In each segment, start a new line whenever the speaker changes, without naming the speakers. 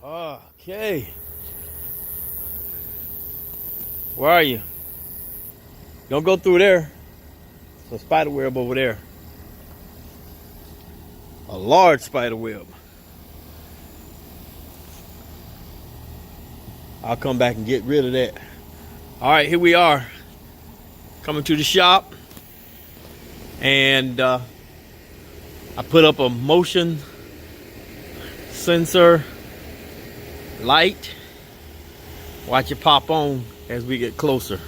Okay. Where are you? Don't go through there. There's a spider web over there. A large spider web. I'll come back and get rid of that. All right, here we are. Coming to the shop. And I put up a motion sensor light. Watch it pop on as we get closer.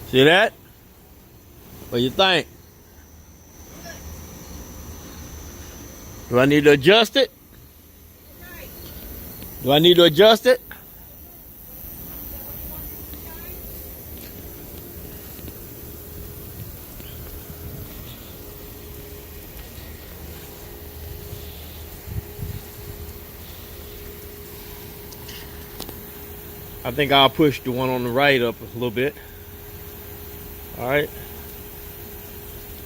See that? What do you think? Do I need to adjust it? Do I need to adjust it? I think I'll push the one on the right up a little bit. All right.